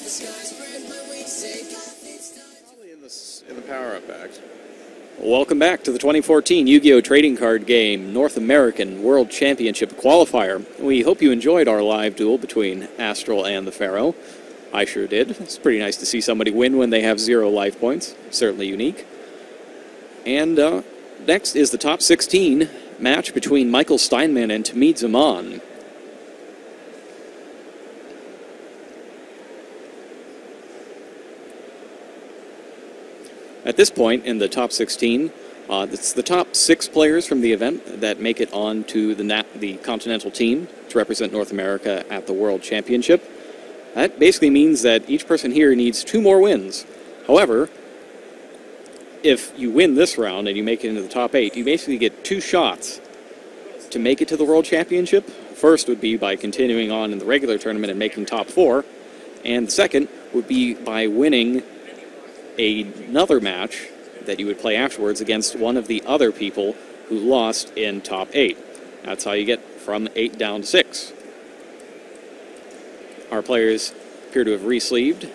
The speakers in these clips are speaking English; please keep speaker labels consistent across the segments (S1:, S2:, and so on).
S1: Probably in the power-up act.
S2: Welcome back to the 2014 Yu-Gi-Oh! Trading Card Game North American World Championship Qualifier. We hope you enjoyed our live duel between Astral and the Pharaoh. I sure did. It's pretty nice to see somebody win when they have 0 life points. Certainly unique. And next is the top 16 match between Michael Steinman and Thamid Zaman. At this point in the top 16, it's the top 6 players from the event that make it on to the continental team to represent North America at the World Championship. That basically means that each person here needs 2 more wins. However, if you win this round and you make it into the top 8, you basically get 2 shots to make it to the World Championship. First would be by continuing on in the regular tournament and making top 4, and the second would be by winning another match that you would play afterwards against one of the other people who lost in top 8. That's how you get from 8 down to 6. Our players appear to have re-sleeved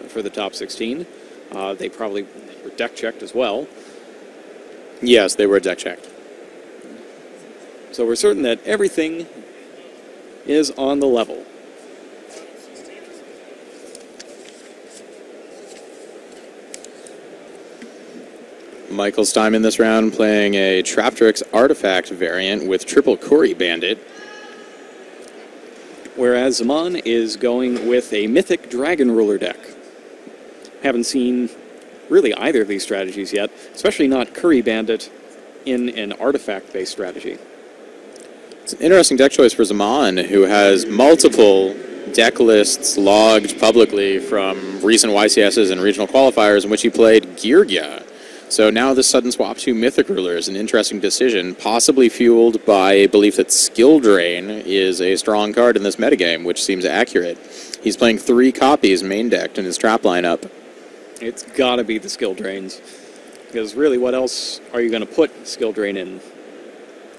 S2: for the top 16. They probably were deck checked as well.
S1: Yes, they were deck checked.
S2: So we're certain that everything is on the level.
S1: Michael Steinman this round playing a Traptrix artifact variant with triple Kuribandit.
S2: Whereas Zaman is going with a Mythic Dragon Ruler deck. Haven't seen really either of these strategies yet, especially not Kuribandit in an artifact-based strategy.
S1: It's an interesting deck choice for Zaman, who has multiple deck lists logged publicly from recent YCSs and regional qualifiers in which he played Girgia. So now this sudden swap to Mythic Ruler is an interesting decision, possibly fueled by a belief that Skill Drain is a strong card in this metagame, which seems accurate. He's playing 3 copies main decked in his trap lineup.
S2: It's gotta be the Skill Drains, because really what else are you going to put Skill Drain in?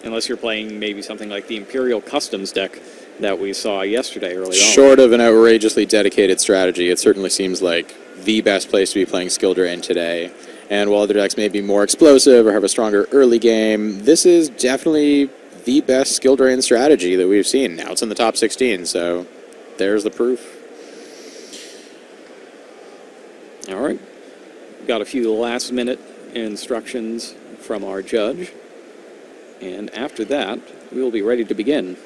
S2: Unless you're playing maybe something like the Imperial Customs deck that we saw yesterday early on.
S1: Short of an outrageously dedicated strategy, it certainly seems like the best place to be playing Skill Drain today. And while other decks may be more explosive or have a stronger early game, this is definitely the best Skill Drain strategy that we've seen. Now it's in the top 16, so there's the proof.
S2: All right. Got a few last-minute instructions from our judge. And after that, we will be ready to begin.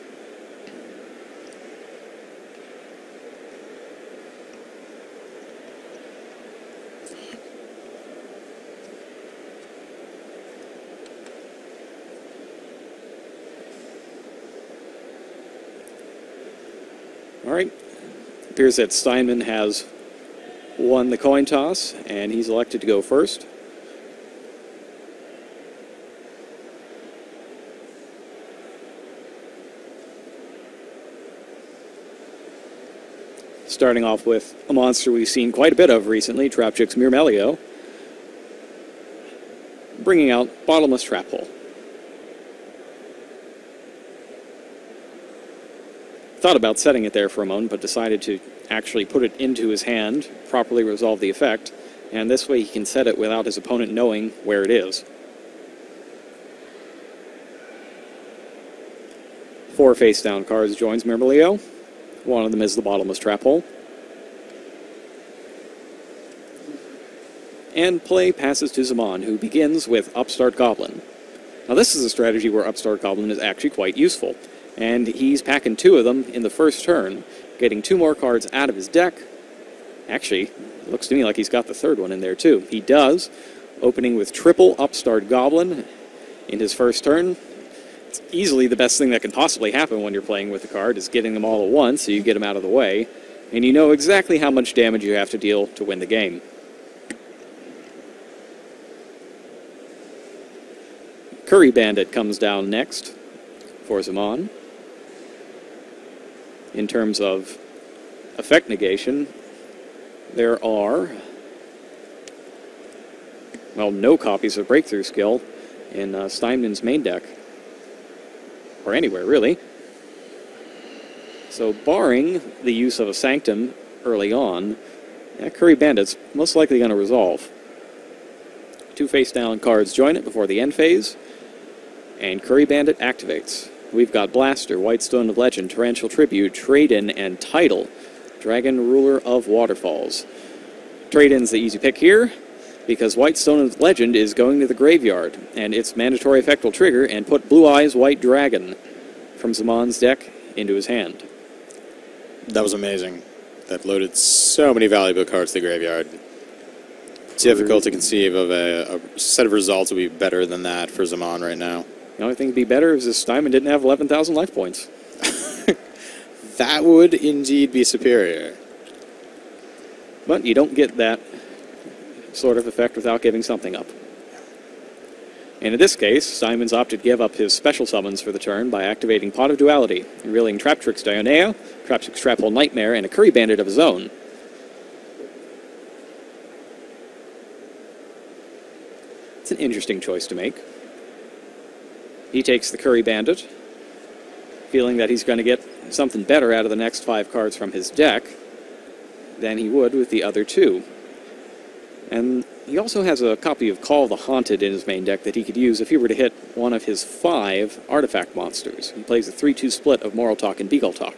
S2: All right. It appears that Steinman has won the coin toss, and he's elected to go first. Starting off with a monster we've seen quite a bit of recently, Traptrix Myrmelio, bringing out Bottomless Trap Hole. Thought about setting it there for a moment, but decided to actually put it into his hand, properly resolve the effect, and this way he can set it without his opponent knowing where it is. 4 face-down cards joins Myrmelio. One of them is the Bottomless Trap Hole. And play passes to Zaman, who begins with Upstart Goblin. Now this is a strategy where Upstart Goblin is actually quite useful, and he's packing 2 of them in the first turn, getting 2 more cards out of his deck. Actually, it looks to me like he's got the 3rd one in there too. He does, opening with triple Upstart Goblin in his first turn. It's easily the best thing that can possibly happen when you're playing with the card, is getting them all at once so you get them out of the way, and you know exactly how much damage you have to deal to win the game. Kuribandit comes down next for Zaman. In terms of effect negation, there are, well, no copies of Breakthrough Skill in Steinman's main deck. Or anywhere, really. So barring the use of a Sanctum early on, That Kuribandit's most likely going to resolve. 2 face-down cards join it before the end phase, and Kuribandit activates. We've got Blaster, Whitestone of Legend, Torrential Tribute, Trade-In, and Title, Dragon Ruler of Waterfalls. Trade-In's the easy pick here, because Whitestone of Legend is going to the graveyard, and its mandatory effect will trigger and put Blue Eyes White Dragon from Zaman's deck into his hand.
S1: That was amazing. That loaded so many valuable cards to the graveyard. Difficult to conceive of a set of results that would be better than that for Zaman right now.
S2: The only thing to be better is if Steinman didn't have 11,000 life points.
S1: That would indeed be superior.
S2: But you don't get that sort of effect without giving something up. And in this case, Steinman's opted to give up his special summons for the turn by activating Pot of Duality, revealing Traptrix Dionea, Traptrix Traphole Nightmare, and a Kuribandit of his own. It's an interesting choice to make. He takes the Kuribandit, feeling that he's going to get something better out of the next 5 cards from his deck than he would with the other 2. And he also has a copy of Call the Haunted in his main deck that he could use if he were to hit one of his 5 artifact monsters. He plays a 3-2 split of Moral Talk and Beagle Talk.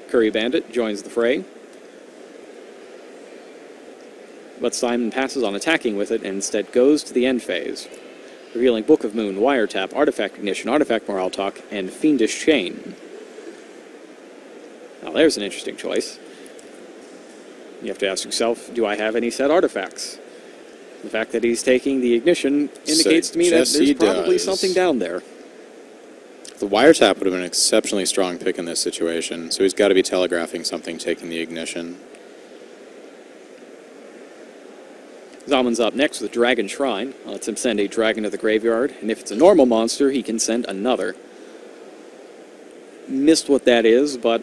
S2: Kuribandit joins the fray, but Steinman passes on attacking with it and instead goes to the end phase, revealing Book of Moon, Wiretap, Artifact Ignition, Artifact Moral Talk, and Fiendish Chain. Now there's an interesting choice. You have to ask yourself, do I have any set artifacts? The fact that he's taking the Ignition indicates to me that there's probably something down there.
S1: The Wiretap would have been an exceptionally strong pick in this situation, so he's got to be telegraphing something taking the Ignition.
S2: Zaman's up next with Dragon Shrine. Lets him send a dragon to the graveyard, and if it's a normal monster, he can send another. Missed what that is, but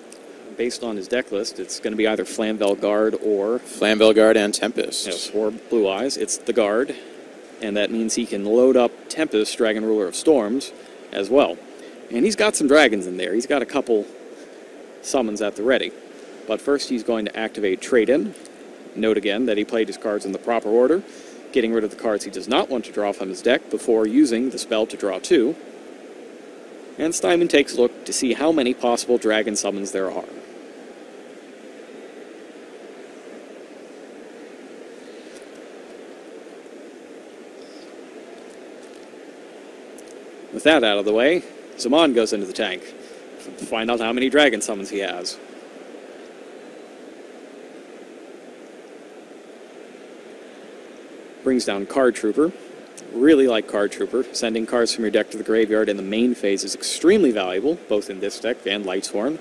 S2: based on his deck list, it's going to be either Flamvel Guard or...
S1: Flamvel Guard and Tempest.
S2: Yes, for Blue Eyes, it's the Guard, and that means he can load up Tempest, Dragon Ruler of Storms, as well. And he's got some dragons in there. He's got a couple summons at the ready. But first he's going to activate Trade-In. Note again that he played his cards in the proper order, getting rid of the cards he does not want to draw from his deck before using the spell to draw 2. And Steinman takes a look to see how many possible dragon summons there are. With that out of the way, Zaman goes into the tank to find out how many dragon summons he has. Brings down Card Trooper. Really like Card Trooper. Sending cards from your deck to the graveyard in the main phase is extremely valuable, both in this deck and Lightsworn.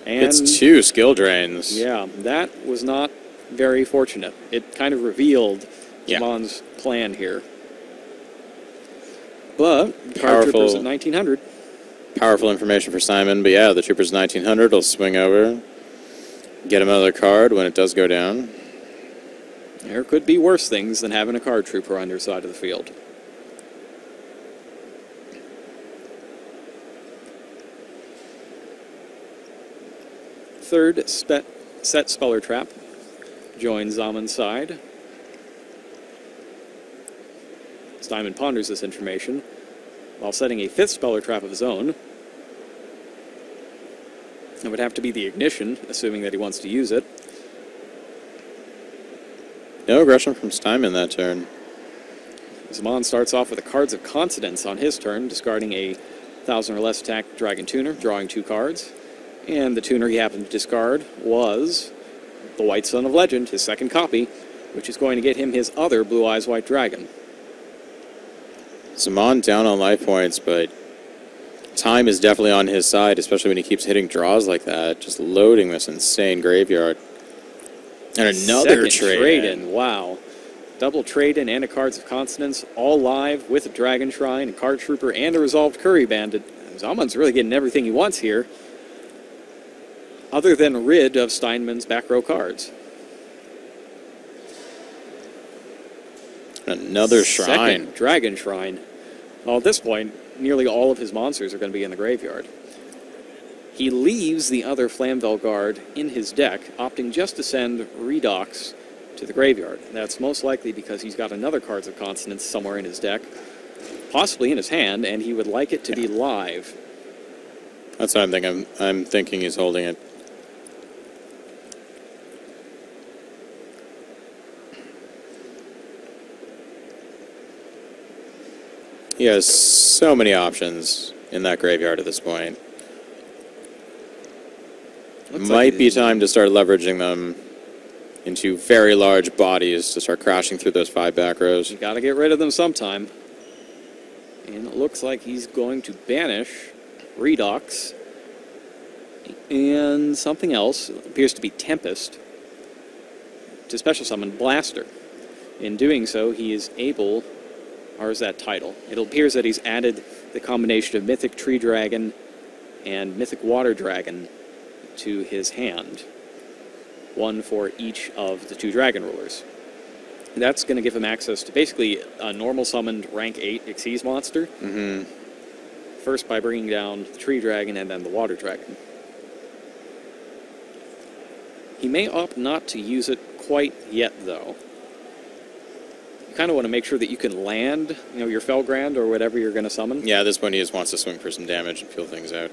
S2: And
S1: it's 2 skill drains.
S2: Yeah, that was not very fortunate. It kind of revealed Zaman's plan here. But Card Trooper's at 1900.
S1: Powerful information for Steinman, but yeah, the Trooper's 1900. He'll swing over, get another card when it does go down.
S2: There could be worse things than having a Card Trooper on your side of the field. Third set Speller Trap joins Zaman's side. Steinman ponders this information while setting a 5th Speller Trap of his own. It would have to be the Ignition, assuming that he wants to use it.
S1: No aggression from Steinman that turn.
S2: Zaman starts off with the Cards of Consonance on his turn, discarding a 1,000 or less attack Dragon Tuner, drawing 2 cards. And the tuner he happened to discard was the Whitestone of Legend, his second copy, which is going to get him his other Blue Eyes White Dragon.
S1: Zaman down on life points, but time is definitely on his side, especially when he keeps hitting draws like that, just loading this insane graveyard. And another trade-in.
S2: Wow. Double trade-in and a Cards of Consonance, all live with a Dragon Shrine, a Card Trooper, and a Resolved Kuribandit. Zaman's really getting everything he wants here, other than rid of Steinman's back row cards.
S1: Another shrine.
S2: Second Dragon Shrine. Well, at this point, nearly all of his monsters are going to be in the graveyard. He leaves the other Flamvel Guard in his deck, opting just to send Redox to the graveyard. That's most likely because he's got another Cards of Consonance somewhere in his deck, possibly in his hand, and he would like it to be live.
S1: That's what I'm thinking. I'm thinking he's holding it. He has so many options in that graveyard at this point. Might be time to start leveraging them into very large bodies to start crashing through those 5 back rows.
S2: You got to get rid of them sometime. And it looks like he's going to banish Redox and something else. It appears to be Tempest to special summon Blaster. In doing so, he is able, or is that title? It appears that he's added the combination of Mythic Tree Dragon and Mythic Water Dragon to his hand. One for each of the 2 Dragon Rulers. That's going to give him access to basically a normal summoned rank 8 Xyz monster. First by bringing down the Tree Dragon and then the Water Dragon. He may opt not to use it quite yet, though. You kind of want to make sure that you can land, your Felgrand or whatever you're going to summon.
S1: Yeah, at this point he just wants to swing for some damage and feel things out.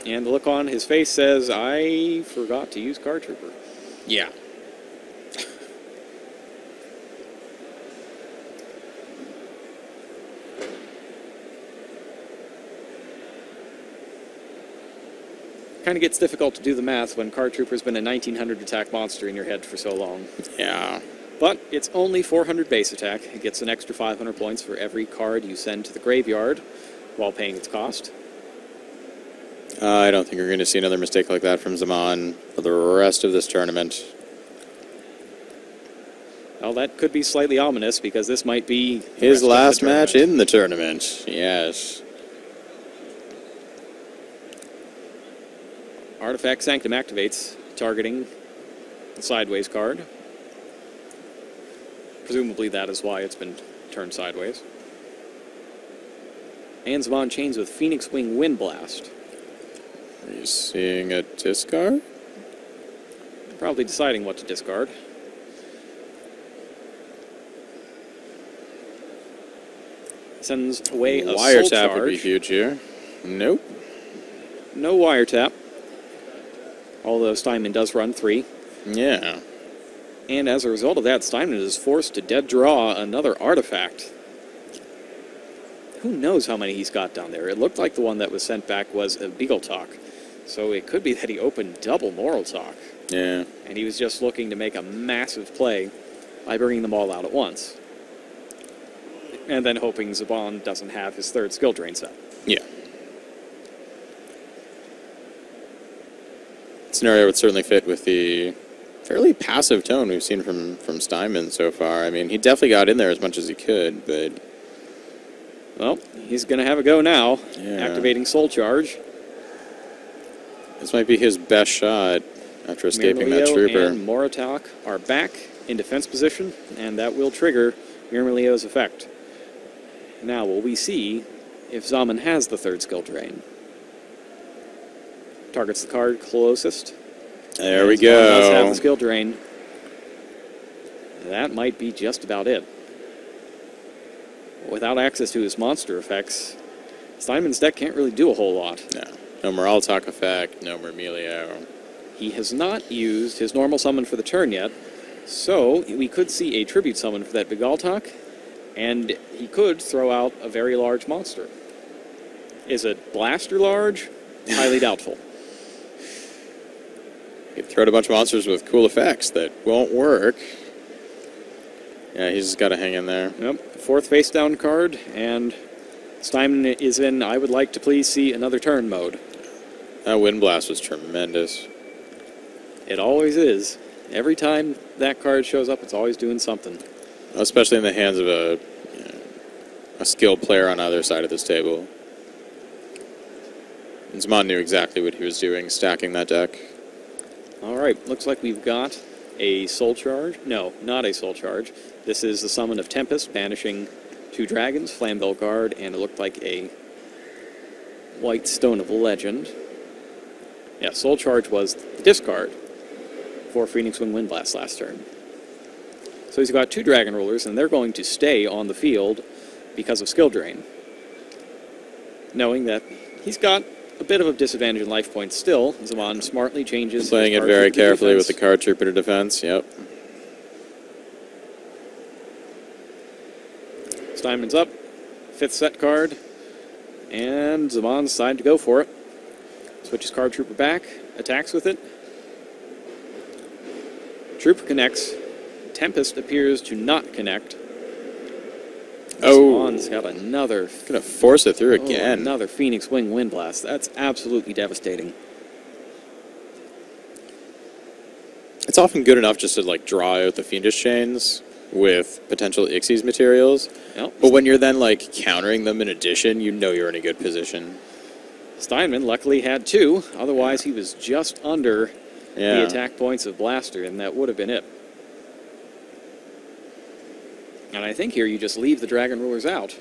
S2: And the look on his face says, I forgot to use Card Trooper.
S1: Yeah.
S2: Kind of gets difficult to do the math when Card Trooper's been a 1900 attack monster in your head for so long.
S1: Yeah.
S2: But it's only 400 base attack. It gets an extra 500 points for every card you send to the graveyard while paying its cost.
S1: I don't think we're going to see another mistake like that from Zaman for the rest of this tournament.
S2: Well, that could be slightly ominous because this might be
S1: his last match in the tournament. Yes.
S2: Artifact Sanctum activates, targeting the sideways card. Presumably that is why it's been turned sideways. And Zaman chains with Phoenix Wing Wind Blast.
S1: Are you seeing a discard?
S2: Probably deciding what to discard. Sends away a
S1: Wiretap
S2: Soul Charge.
S1: would be huge here. Nope.
S2: No Wiretap. Although Steinman does run 3.
S1: Yeah.
S2: And as a result of that, Steinman is forced to dead draw another artifact. Who knows how many he's got down there? It looked like the one that was sent back was a Beagle Talk. So it could be that he opened double Moral Talk.
S1: Yeah.
S2: And he was just looking to make a massive play by bringing them all out at once. And then hoping Zaman doesn't have his 3rd skill drain set.
S1: Yeah. Scenario would certainly fit with the fairly passive tone we've seen from Steinman so far. I mean, he definitely got in there as much as he could, but...
S2: Well, he's going to have a go now,
S1: Yeah.
S2: activating Soul Charge.
S1: This might be his best shot after escaping that
S2: Mirmilio
S1: trooper.
S2: and Moritak are back in defense position, and that will trigger Mirmilio's effect. Now, will we see if Zaman has the 3rd skill drain? Targets the card closest.
S1: There we
S2: Zaman does have
S1: go.
S2: the skill drain. That might be just about it. Without access to his monster effects, Steinman's deck can't really do a whole lot.
S1: No Moral Talk effect, no Mirmilio.
S2: He has not used his normal summon for the turn yet, so we could see a tribute summon for that Bigaltok, and he could throw out a very large monster. Is it Blaster large? Highly doubtful.
S1: He throw out a bunch of monsters with cool effects that won't work. Yeah, he's just got to hang in there.
S2: Yep, 4th face down card, and Steinman is in I would like to please see another turn mode.
S1: That Wind Blast was tremendous.
S2: It always is. Every time that card shows up, it's always doing something.
S1: Especially in the hands of a skilled player on either side of this table. And Zaman knew exactly what he was doing, stacking that deck.
S2: All right, looks like we've got a soul charge. No, not a soul charge. This is the summon of Tempest, banishing 2 dragons, Flambeau Guard, and it looked like a white Stone of Legend. Yeah, soul charge was the discard for Phoenix Wing Wind Blast last turn. So he's got 2 Dragon Rulers, and they're going to stay on the field because of skill drain. Knowing that he's got a bit of a disadvantage in life points still, Zaman smartly changes.
S1: Playing it very carefully with the card trooper to defense, yep.
S2: Steinman's up, 5th set card, and Zaman's decided to go for it. Switches card trooper back, attacks with it. Trooper connects. Tempest appears to not connect.
S1: Oh,
S2: Zaman's got another.
S1: Gonna force it through again.
S2: Another Phoenix Wing Wind Blast. That's absolutely devastating.
S1: It's often good enough just to like draw out the Fiendish Chains with potential Ixies materials.
S2: Yep.
S1: But when you're then like countering them in addition, you know you're in a good position.
S2: Steinman luckily had 2. Otherwise, he was just under the attack points of Blaster, and that would have been it. And I think here you just leave the Dragon Rulers out.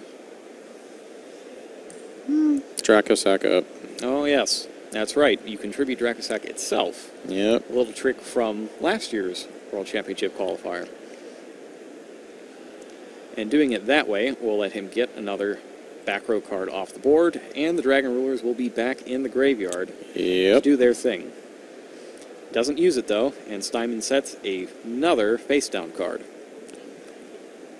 S1: Dracossack up.
S2: Oh, yes. That's right. You contribute Dracossack itself.
S1: Yep.
S2: A little trick from last year's World Championship qualifier. And doing it that way will let him get another back row card off the board, and the Dragon Rulers will be back in the graveyard to do their thing. Doesn't use it, though, and Steinman sets another face-down card.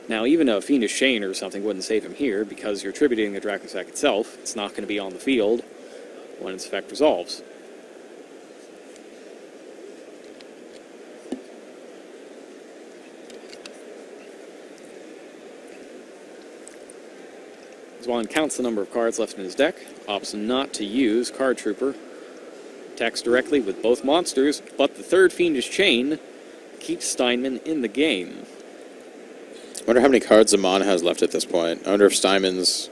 S2: Now, even a Fiendish Chain or something wouldn't save him here, because you're attributing the Dracossack itself. It's not going to be on the field when its effect resolves. Zaman counts the number of cards left in his deck, opts not to use Card Trooper, attacks directly with both monsters, but the 3rd Fiendish Chain keeps Steinman in the game.
S1: I wonder how many cards Zaman has left at this point. I wonder if Simon's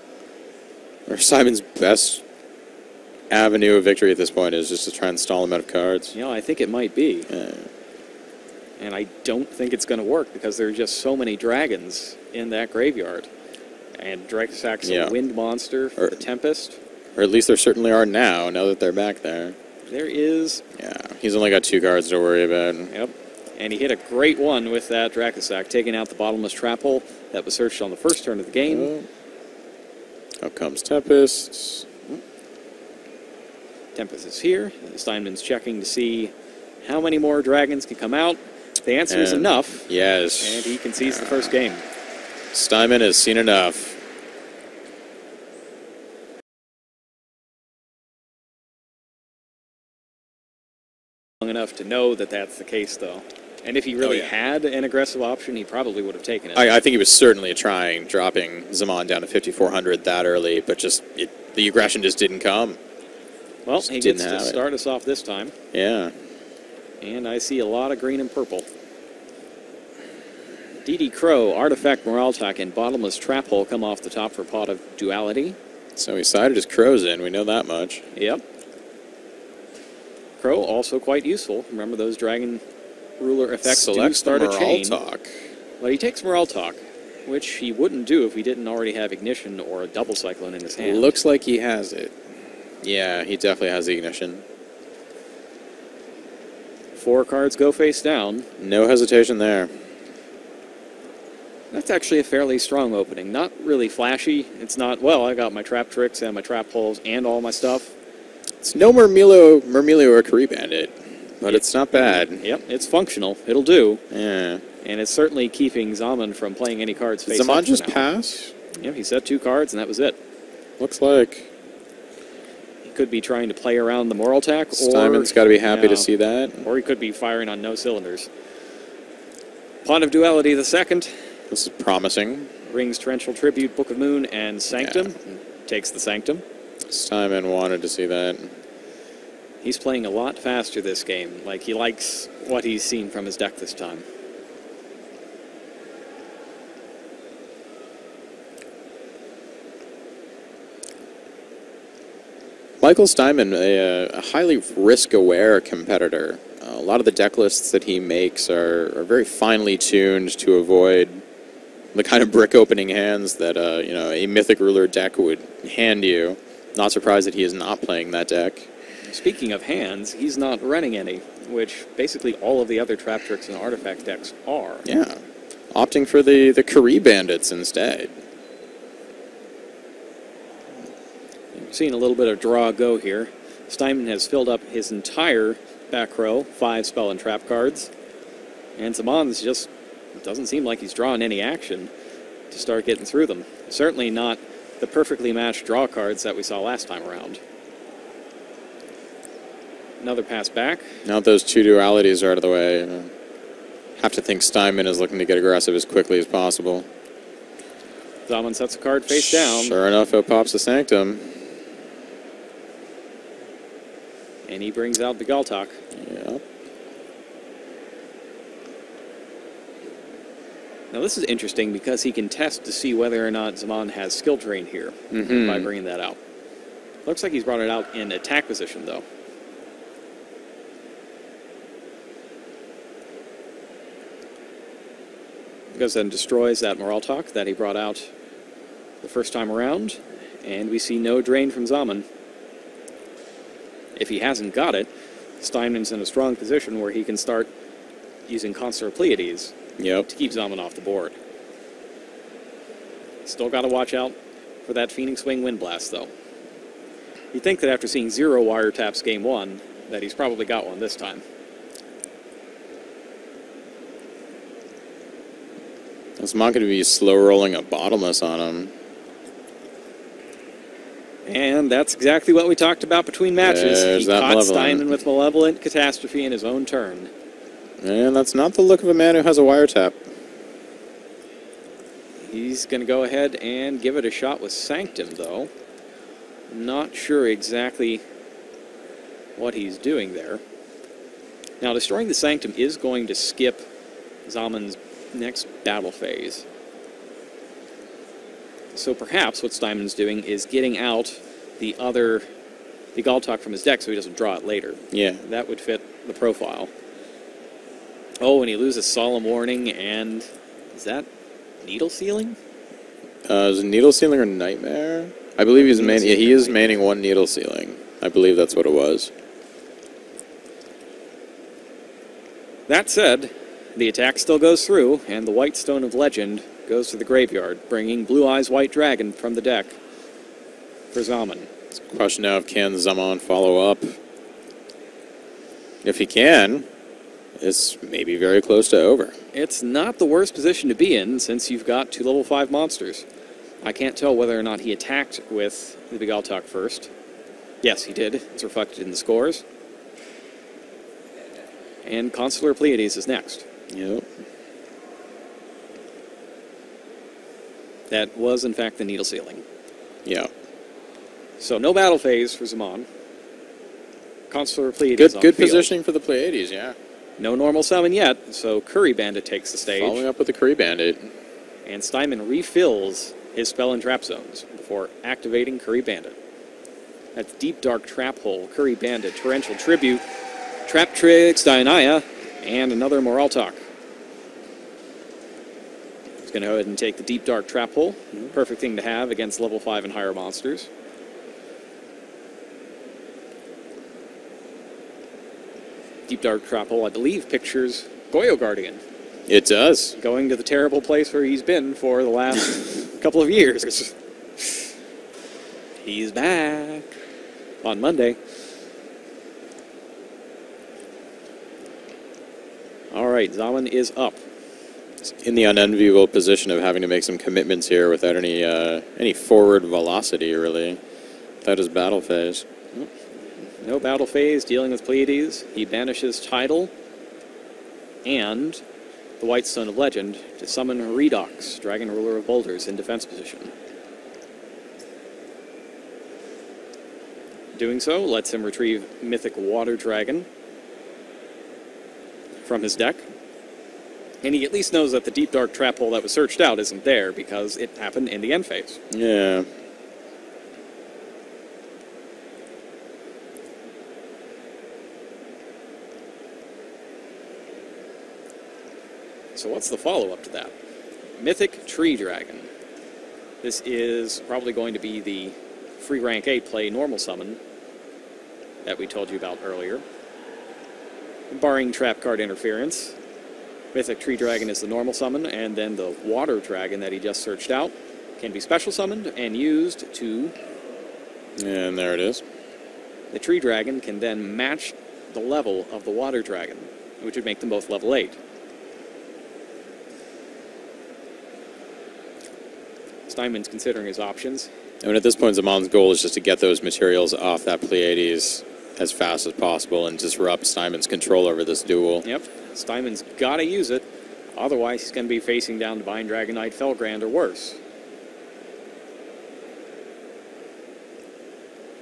S1: best avenue of victory at this point is just to try and stall him out of cards.
S2: You know, I think it might be. And I don't think it's going to work because there are just so many dragons in that graveyard. And Dracossack's a wind monster for the Tempest.
S1: Or at least there certainly are now that they're back there.
S2: There is.
S1: Yeah, he's only got 2 cards to worry about.
S2: Yep. And he hit a great one with that Dracossack, taking out the bottomless trap hole that was searched on the first turn of the game.
S1: Out comes Tempest.
S2: Tempest is here. Steinman's checking to see how many more dragons can come out. The answer is enough.
S1: Yes.
S2: And he concedes the first game.
S1: Steinman has seen enough.
S2: Long enough to know that that's the case, though. And if he really had an aggressive option, he probably would have taken it.
S1: I think he was certainly trying, dropping Zaman down to 5,400 that early, but just the aggression just didn't come.
S2: Well, he gets to start us off this time.
S1: Yeah.
S2: And I see a lot of green and purple. D.D. Crow, Artifact, Moraltak, and Bottomless Trap Hole come off the top for Pot of Duality.
S1: So he sided his Crows in, we know that much.
S2: Yep. Crow, also quite useful. Remember those Dragon Ruler effects do start a chain. But he takes Moraltak, which he wouldn't do if he didn't already have Ignition or a Double Cyclone in his hand.
S1: Looks like he has it. Yeah, he definitely has the Ignition.
S2: 4 cards go face down.
S1: No hesitation there.
S2: That's actually a fairly strong opening. Not really flashy. It's not, well, I got my Traptrix and my Trap Holes and all my stuff.
S1: It's no Murmillo or Kuribandit, but it's not bad.
S2: Yep, it's functional. It'll do.
S1: Yeah.
S2: And it's certainly keeping Zaman from playing any cards face up.
S1: Zaman just pass?
S2: Yep, he set 2 cards and that was it.
S1: Looks like.
S2: He could be trying to play around the Moraltak, or
S1: Steinman's got to be happy to see that.
S2: Or he could be firing on no cylinders. Pot of Duality the second.
S1: This is promising.
S2: Brings Torrential Tribute, Book of Moon, and Sanctum. Takes the Sanctum.
S1: Steinman wanted to see that.
S2: He's playing a lot faster this game. Like, he likes what he's seen from his deck this time.
S1: Michael Steinman, a highly risk-aware competitor. A lot of the deck lists that he makes are very finely tuned to avoid the kind of brick opening hands that a Mythic Ruler deck would hand you. Not surprised that he is not playing that deck.
S2: Speaking of hands, he's not running any, which basically all of the other Traptrix and Artifact decks are.
S1: Yeah, opting for the Kuribandits instead.
S2: Seeing a little bit of draw go here. Steinman has filled up his entire back row, 5 spell and trap cards. And Zaman's just doesn't seem like he's drawing any action to start getting through them. Certainly not the perfectly matched draw cards that we saw last time around. Another pass back.
S1: Now that those 2 dualities are out of the way, have to think Steinman is looking to get aggressive as quickly as possible.
S2: Zaman sets a card face down.
S1: Sure enough, it pops the Sanctum.
S2: And he brings out the Galtok.
S1: Yep.
S2: Now this is interesting because he can test to see whether or not Zaman has skill drain here by bringing that out. Looks like he's brought it out in attack position though. Goes and destroys that Moraltok that he brought out the first time around, and we see no drain from Zaman. If he hasn't got it, Steinman's in a strong position where he can start using Consular Pleiades to keep Zaman off the board. Still got to watch out for that Phoenix Wing Wind Blast, though. You'd think that after seeing 0 wiretaps game 1, that he's probably got one this time.
S1: It's not going to be slow rolling a Bottomless on him.
S2: And that's exactly what we talked about between matches. He caught Steinman with Malevolent Catastrophe in his own turn.
S1: And that's not the look of a man who has a wiretap.
S2: He's going to go ahead and give it a shot with Sanctum, though. Not sure exactly what he's doing there. Now, destroying the Sanctum is going to skip Zaman's next battle phase. So perhaps what Steinman's doing is getting out the Galtok from his deck so he doesn't draw it later.
S1: Yeah.
S2: That would fit the profile. Oh, and he loses Solemn Warning, and is that Needle Sealing?
S1: Is it Needle Sealing or Nightmare? I believe he's he is manning 1 Needle Sealing. I believe that's what it was.
S2: That said, the attack still goes through, and the White Stone of Legend goes to the graveyard, bringing Blue Eyes White Dragon from the deck for Zaman.
S1: It's a question now of can Zaman follow up? If he can, it's maybe very close to over.
S2: It's not the worst position to be in since you've got 2 level 5 monsters. I can't tell whether or not he attacked with the Big Altok first. Yes, he did. It's reflected in the scores. And Consular Pleiades is next.
S1: Yep.
S2: That was, in fact, the Needle Sealing.
S1: Yeah.
S2: So no battle phase for Zaman. Consular Pleiades
S1: Good positioning for the Pleiades, yeah.
S2: No normal summon yet, so Kuribandit takes the stage.
S1: Following up with the Kuribandit.
S2: And Steinman refills his spell and trap zones before activating Kuribandit. That's Deep Dark Trap Hole, Kuribandit, Torrential Tribute, Traptrix, Dianaya, and another Moraltok. He's going to go ahead and take the Deep Dark Trap Hole. Perfect thing to have against level 5 and higher monsters. Deep Dark Trap Hole, I believe, pictures Goyo Guardian.
S1: It does.
S2: Going to the terrible place where he's been for the last couple of years. He's back on Monday. All right, Zaman is up.
S1: In the unenviable position of having to make some commitments here without any forward velocity, really. Without his battle phase.
S2: No battle phase, dealing with Pleiades. He banishes Tidal and the White Stone of Legend to summon Redox, Dragon Ruler of Boulders, in defense position. Doing so lets him retrieve Mythic Water Dragon from his deck. And he at least knows that the Deep Dark Trap Hole that was searched out isn't there because it happened in the end phase.
S1: Yeah.
S2: So what's the follow-up to that? Mythic Tree Dragon. This is probably going to be the free rank 8 play normal summon that we told you about earlier. Barring trap card interference, Mythic Tree Dragon is the normal summon, and then the Water Dragon that he just searched out can be special summoned and used to...
S1: And there it is.
S2: The Tree Dragon can then match the level of the Water Dragon, which would make them both level 8. Steinman's considering his options.
S1: I mean, at this point, Zaman's goal is just to get those materials off that Pleiades as fast as possible and disrupt Steinman's control over this duel.
S2: Yep, Steinman's got to use it. Otherwise, he's going to be facing down Divine Dragonite, Felgrand, or worse.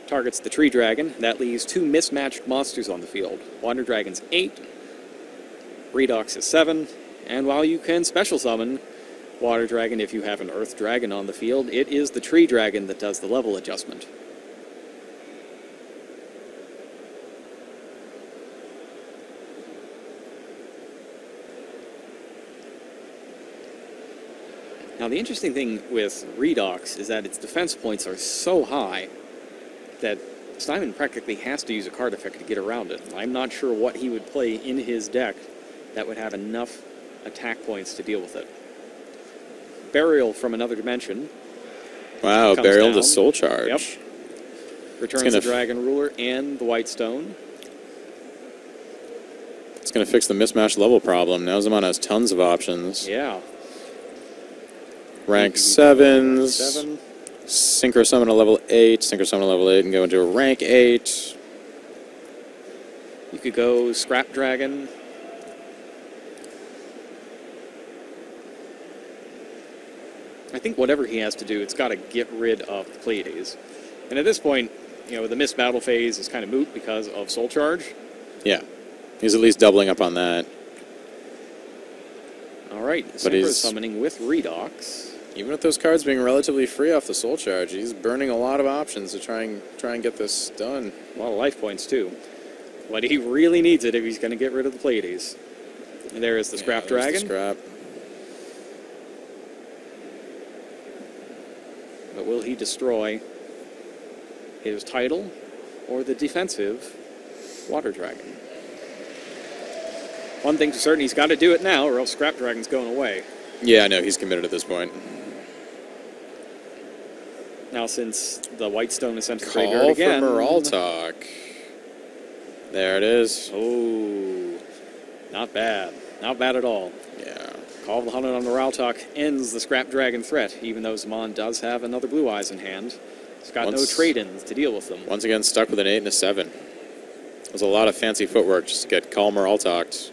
S2: Targets the Tree Dragon. That leaves 2 mismatched monsters on the field. Water Dragon's 8, Redox is 7, and while you can special summon Water Dragon if you have an Earth Dragon on the field, it is the Tree Dragon that does the level adjustment. Now, the interesting thing with Redox is that its defense points are so high that Steinman practically has to use a card effect to get around it. I'm not sure what he would play in his deck that would have enough attack points to deal with it. Burial from Another Dimension.
S1: Wow, Burial to Soul Charge.
S2: Yep. Returns the Dragon Ruler and the White Stone.
S1: It's going to fix the mismatched level problem. Now Zaman has tons of options.
S2: Yeah.
S1: Rank 7s. Synchro Summon a level 8. Synchro Summon a level 8 and go into a rank 8.
S2: You could go Scrap Dragon. I think whatever he has to do, it's got to get rid of the Pleiades. And at this point, you know, the missed battle phase is kind of moot because of Soul Charge.
S1: Yeah. He's at least doubling up on that.
S2: All right. Synchro Summoning with Redox.
S1: Even with those cards being relatively free off the Soul Charge, he's burning a lot of options to try and get this done.
S2: A lot of life points, too. But he really needs it if he's going to get rid of the Pleiades. And there is the Scrap Dragon.
S1: The scrap.
S2: But will he destroy his title or the defensive Water Dragon? One thing's for certain, he's got to do it now or else Scrap Dragon's going away.
S1: Yeah, I know, he's committed at this point.
S2: Now, since the White Stone is sent to graveyard again...
S1: Call for Moraltalk. There it is.
S2: Oh, not bad. Not bad at all.
S1: Yeah.
S2: Call of the Hunted on Moraltalk ends the Scrap Dragon threat, even though Zaman does have another Blue Eyes in hand. He's got no trade-ins to deal with them.
S1: Once again, stuck with an 8 and a 7. There's a lot of fancy footwork just to get Call Moraltalked.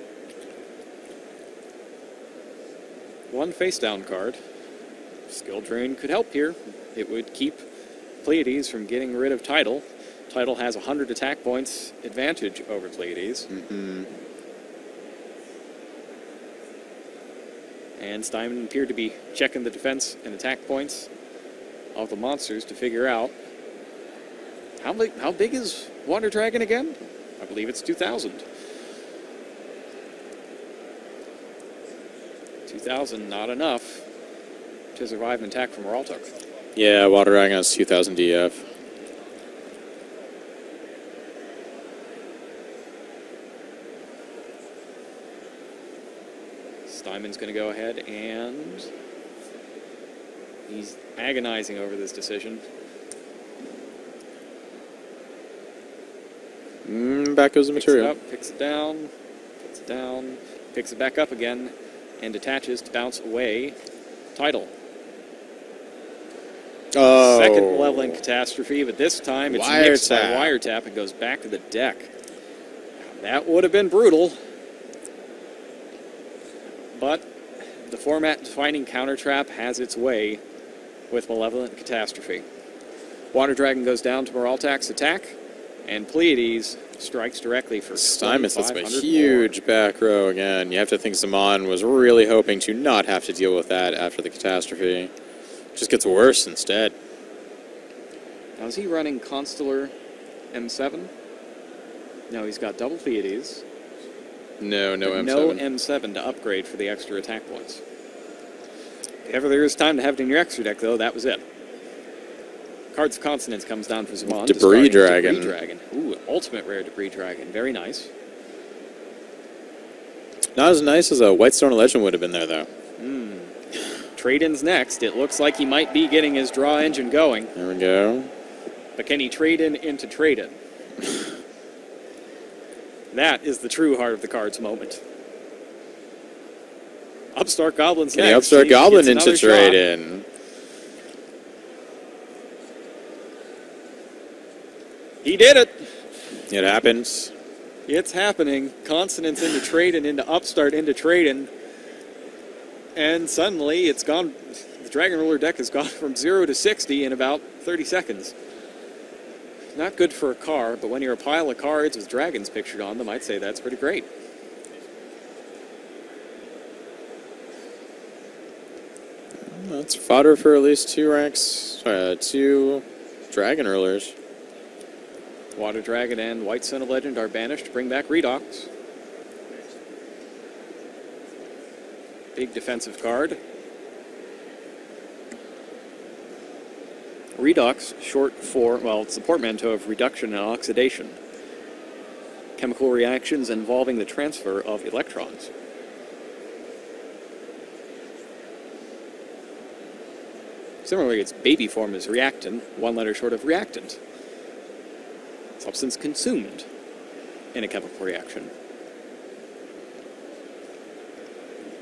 S2: One face-down card. Skill Drain could help here. It would keep Pleiades from getting rid of Tidal. Tidal has 100 attack points advantage over Pleiades.
S1: Mm-hmm.
S2: And Steinman appeared to be checking the defense and attack points of the monsters to figure out how big is Water Dragon again? I believe it's 2,000. 2,000, not enough to survive an attack from Moraltalk.
S1: Yeah, Water Dragon has 2,000 DF.
S2: Steinman's going to go ahead and he's agonizing over this decision.
S1: Back goes the material.
S2: Picks it down, puts it down, picks it back up again, and attaches to bounce away Tidal.
S1: Oh.
S2: Second Malevolent Catastrophe, but this time it's mixed by Wiretap and goes back to the deck. That would have been brutal. But the format-defining counter trap has its way with Malevolent Catastrophe. Water Dragon goes down to Moraltalk's attack, and Pleiades strikes directly for
S1: Steinman sets up a huge back row again. You have to think Zaman was really hoping to not have to deal with that after the catastrophe. It just gets worse instead.
S2: Now, is he running Constellar M7? No, he's got double Pleiades.
S1: No M7.
S2: No M7 to upgrade for the extra attack points. If ever there is time to have it in your extra deck, though, that was it. Cards of Consonance comes down for Zaman.
S1: Debris Dragon.
S2: Debris Dragon. Ooh, ultimate rare Debris Dragon. Very nice.
S1: Not as nice as a Whitestone Legend would have been there, though.
S2: Trade-ins next. It looks like he might be getting his draw engine going.
S1: There we go.
S2: But can he trade in into trade-in? That is the true heart of the cards moment. Upstart Goblin's
S1: Can
S2: next.
S1: he Upstart Goblin into
S2: another
S1: trade-in?
S2: He did it.
S1: It happens.
S2: It's happening. Consonance into trade-in, into Upstart, into trade-in. And suddenly it's gone. The Dragon Ruler deck has gone from 0 to 60 in about 30 seconds. Not good for a car, but when you're a pile of cards with dragons pictured on them, I'd say that's pretty great.
S1: That's fodder for at least 2 Dragon Rulers.
S2: Water Dragon and White Son of Legend are banished to bring back Redox. Big defensive card. Redox, short for, well, it's the portmanteau of reduction and oxidation. Chemical reactions involving the transfer of electrons. Similarly, its baby form is reactant, one letter short of reactant. Substance consumed in a chemical reaction.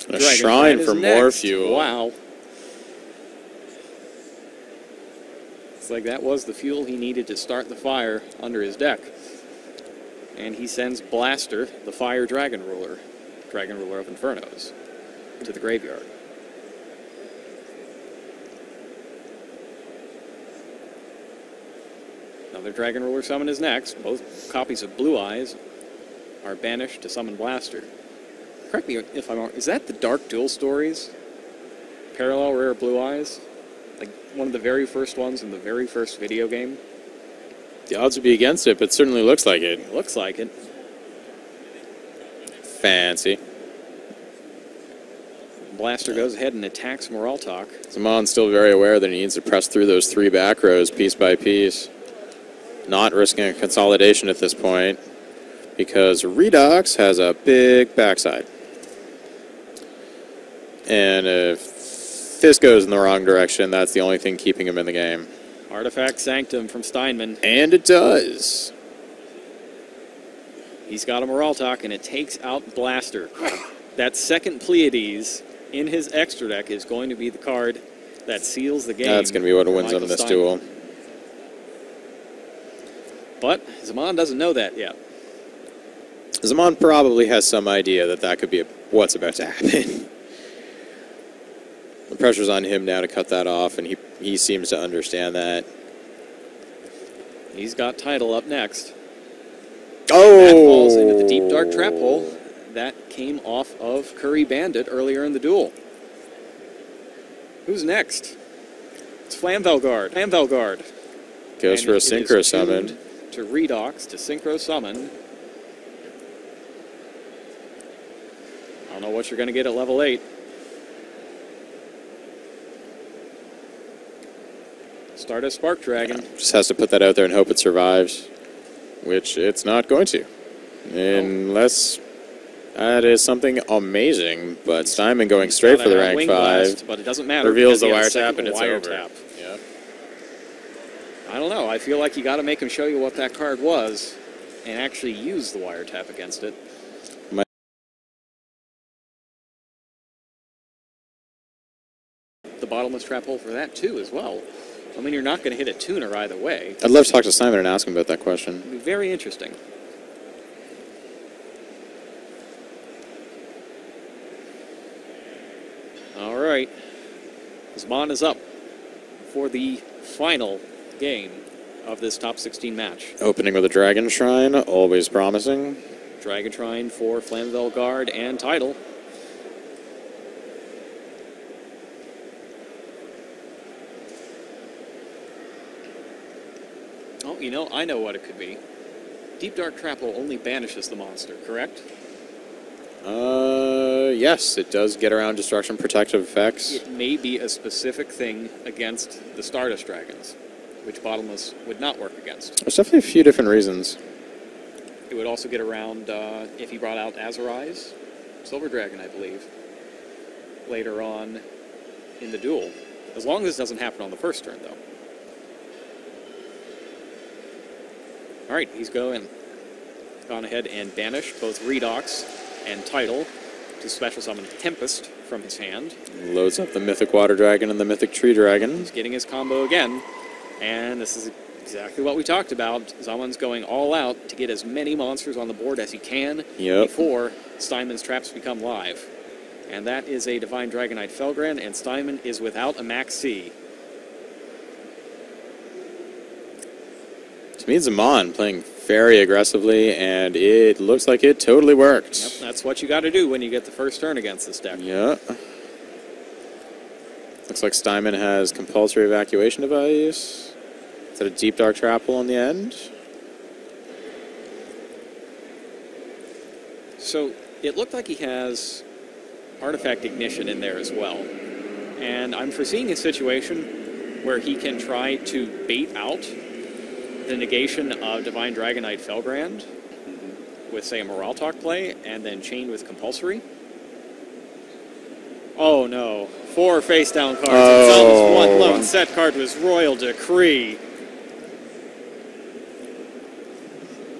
S1: A shrine for more fuel.
S2: Wow. It's like that was the fuel he needed to start the fire under his deck. And he sends Blaster, the Fire Dragon Ruler of Infernos, to the graveyard. Another Dragon Ruler summon is next. Both copies of Blue Eyes are banished to summon Blaster. Correct me if I'm wrong. Is that the Dark Duel Stories? Parallel Rare Blue Eyes? Like one of the very first ones in the very first video game?
S1: The odds would be against it, but it certainly looks like it.
S2: It looks like it.
S1: Fancy.
S2: Blaster goes ahead and attacks Moraltok.
S1: Zaman's still very aware that he needs to press through those 3 back rows piece by piece. Not risking a consolidation at this point, because Redox has a big backside. And if this goes in the wrong direction, that's the only thing keeping him in the game.
S2: Artifact Sanctum from Steinman.
S1: And it does.
S2: He's got a Moraltok, and it takes out Blaster. That second Pleiades in his extra deck is going to be the card that seals the game.
S1: That's going to be what wins on this duel.
S2: But Zaman doesn't know that yet.
S1: Zaman probably has some idea that that could be what's about to happen. The pressure's on him now to cut that off, and he seems to understand that.
S2: He's got Title up next.
S1: Oh!
S2: That falls into the deep dark trap hole that came off of Kuribandit earlier in the duel. Who's next? It's Flamvelgard. Flamvelgard.
S1: Goes for a Synchro Summon.
S2: To Redox, to Synchro Summon. I don't know what you're going to get at level 8. Start a Spark Dragon.
S1: Yeah, just has to put that out there and hope it survives, which it's not going to. Unless that is something amazing, but Steinman going straight for the rank 5.
S2: Blast, but it doesn't matter.
S1: Reveals the wiretap and it's over.
S2: Yeah. I don't know. I feel like you got to make him show you what that card was and actually use the wiretap against it. The bottomless trap hole for that, too, as well. I mean, you're not going to hit a tuner either way.
S1: I'd love to talk to Steinman and ask him about that question.
S2: It'd be very interesting. All right. Zaman is up for the final game of this top 16 match.
S1: Opening with a Dragon Shrine, always promising.
S2: Dragon Shrine for Flamvelgard and Title. Oh, you know, I know what it could be. Deep Dark Trap Hole only banishes the monster, correct?
S1: Yes, it does get around destruction protective effects.
S2: It may be a specific thing against the Stardust Dragons, which Bottomless would not work against.
S1: There's definitely a few different reasons.
S2: It would also get around if he brought out Azorize, Silver Dragon, I believe, later on in the duel. As long as it doesn't happen on the first turn, though. All right, he's gone ahead and banished both Redox and Tidal to special summon Tempest from his hand.
S1: Loads up the Mythic Water Dragon and the Mythic Tree Dragon.
S2: He's getting his combo again, and this is exactly what we talked about. Zaman's going all out to get as many monsters on the board as he can before Steinman's traps become live. And that is a Divine Dragonite Felgrand, and Steinman is without a Max C.
S1: Thamid Zaman playing very aggressively, and it looks like it totally worked.
S2: Yep, that's what you got to do when you get the first turn against this deck.
S1: Yeah. Looks like Steinman has compulsory evacuation device. Is that a Deep Dark Trapple on the end?
S2: So it looked like he has Artifact Ignition in there as well. And I'm foreseeing a situation where he can try to bait out the negation of Divine Dragonite Felgrand with, say, a Morale Talk play, and then chain with Compulsory. Oh no, 4 face-down cards.
S1: Oh.
S2: And Zaman's one lone set card was Royal Decree.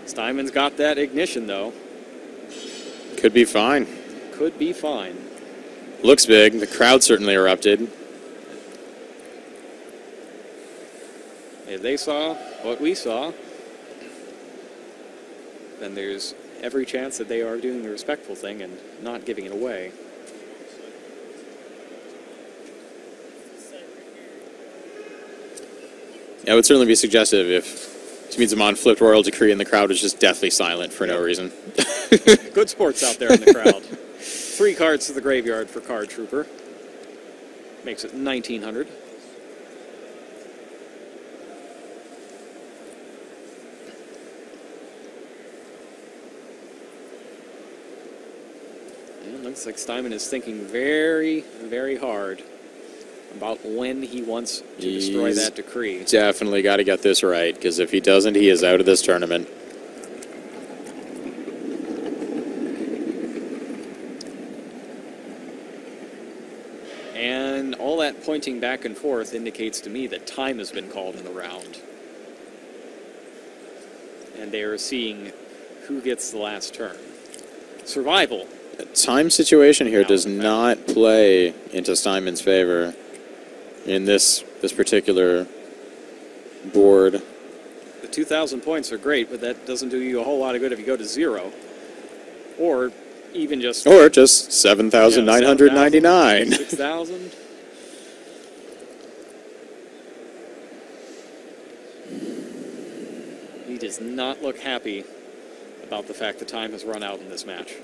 S2: Steinman's got that Ignition, though.
S1: Could be fine.
S2: Could be fine.
S1: Looks big. The crowd certainly erupted.
S2: If they saw what we saw, then there's every chance that they are doing the respectful thing and not giving it away.
S1: Yeah, it would certainly be suggestive if Thamid Zaman flipped Royal Decree and the crowd was just deathly silent for no reason.
S2: Good sports out there in the crowd. 3 cards to the graveyard for Card Trooper. Makes it 1,900. And it looks like Steinman is thinking very, very hard about when he wants to destroy that decree.
S1: Definitely got to get this right, because if he doesn't, he is out of this tournament.
S2: And all that pointing back and forth indicates to me that time has been called in the round. And they are seeing who gets the last turn. Survival.
S1: The time situation here does not play into Steinman's favor in this particular board.
S2: The 2,000 points are great, but that doesn't do you a whole lot of good if you go to 0. Or even just...
S1: Or just 7,999.
S2: 6,000. He does not look happy about the fact that time has run out in this match.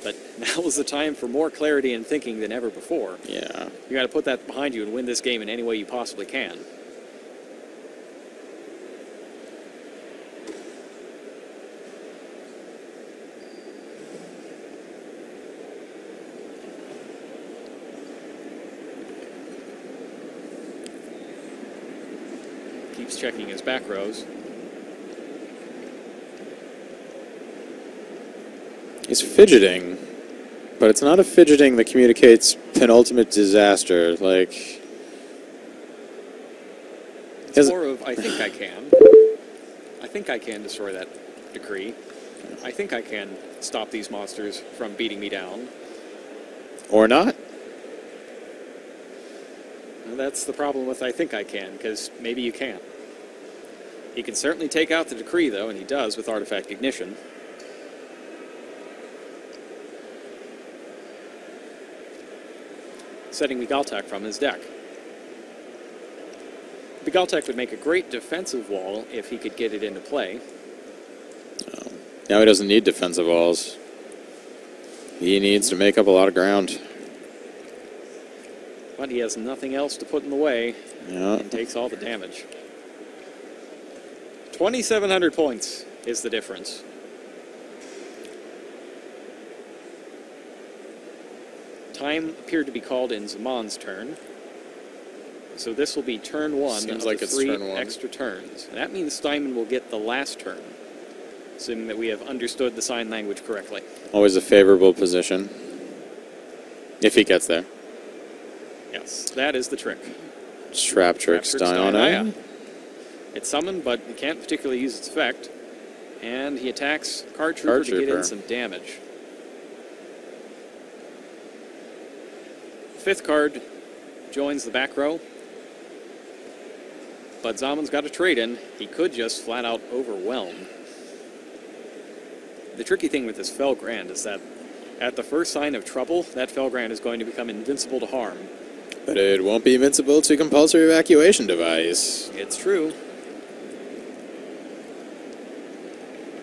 S2: But now is the time for more clarity and thinking than ever before.
S1: Yeah.
S2: You got to put that behind you and win this game in any way you possibly can. Keeps checking his back rows.
S1: He's fidgeting, but it's not a fidgeting that communicates penultimate disaster. Like,
S2: it's more of, I think I can. I think I can destroy that decree. I think I can stop these monsters from beating me down.
S1: Or not.
S2: And that's the problem with I think I can, because maybe you can't. He can certainly take out the decree, though, and he does with Artifact Ignition. Setting Vigaltak from his deck. Vigaltak would make a great defensive wall if he could get it into play.
S1: Oh. Now he doesn't need defensive walls. He needs to make up a lot of ground.
S2: But he has nothing else to put in the way,
S1: Yeah.
S2: and takes all the damage. 2,700 points is the difference. Time appeared to be called in Zaman's turn. So this will be turn 1
S1: Seems
S2: of
S1: like
S2: the
S1: it's
S2: 3
S1: turn 1.
S2: extra turns. And that means Steinman will get the last turn, assuming that we have understood the sign language correctly.
S1: Always a favorable position. If he gets there.
S2: Yes, that is the trick.
S1: Traptrix die on it.
S2: It's summoned, but he can't particularly use its effect. And he attacks Card Trooper to get in some damage. 5th card joins the back row. But Zaman's got a trade-in. He could just flat-out overwhelm. The tricky thing with this Felgrand is that at the first sign of trouble, that Felgrand is going to become invincible to harm.
S1: But it won't be invincible to compulsory evacuation device.
S2: It's true.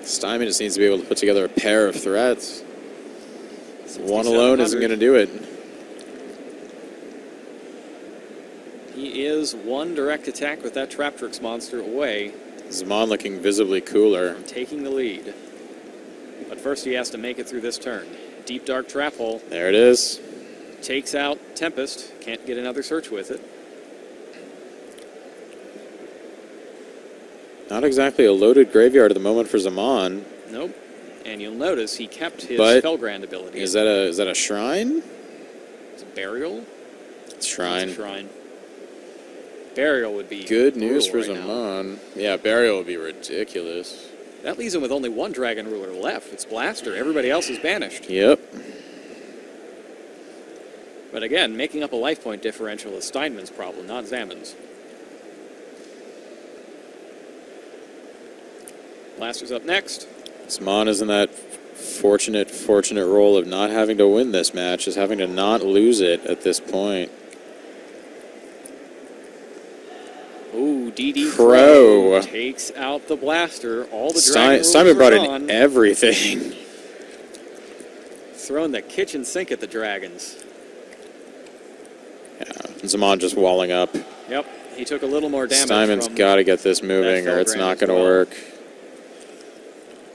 S1: Steinman just needs to be able to put together a pair of threats. One
S2: 6700.
S1: alone isn't going to do it.
S2: He is 1 direct attack with that Traptrix monster away
S1: Zaman looking visibly cooler.
S2: from taking the lead. But first he has to make it through this turn. Deep Dark Trap Hole.
S1: There it is.
S2: Takes out Tempest. Can't get another search with it.
S1: Not exactly a loaded graveyard at the moment for Zaman.
S2: Nope. And you'll notice he kept his
S1: But
S2: Felgrand ability.
S1: Is that a shrine?
S2: It's a Burial?
S1: It's shrine.
S2: It's a shrine. Burial would be
S1: Good news for
S2: brutal right now.
S1: Zaman. Yeah, burial would be ridiculous.
S2: That leaves him with only 1 Dragon Ruler left. It's Blaster. Everybody else is banished.
S1: Yep.
S2: But again, making up a life point differential is Steinman's problem, not Zaman's. Blaster's up next.
S1: Zaman is in that fortunate role of not having to win this match, just having to not lose it at this point.
S2: Ooh, DD
S1: Crow
S2: takes out the Blaster. All the Dragon
S1: Steinman brought in
S2: on.
S1: everything.
S2: Throwing the kitchen sink at the Dragons.
S1: Yeah, Zaman just walling up.
S2: Yep, he took a little more damage.
S1: Steinman's got to get this moving or it's not going to work.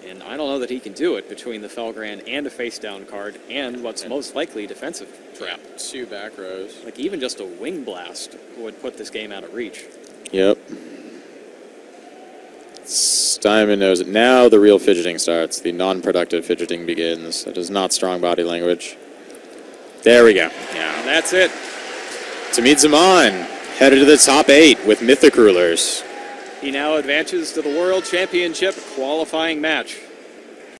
S2: And I don't know that he can do it between the Felgrand and a face-down card and what's most likely defensive trap.
S1: 2 back rows.
S2: Like even just a Wing Blast would put this game out of reach.
S1: Yep. Steinman knows it. Now the real fidgeting starts. The non-productive fidgeting begins. That is not strong body language. There we go. Yeah.
S2: That's it.
S1: Thamid Zaman headed to the top 8 with Mythic Rulers.
S2: He now advances to the World Championship qualifying match.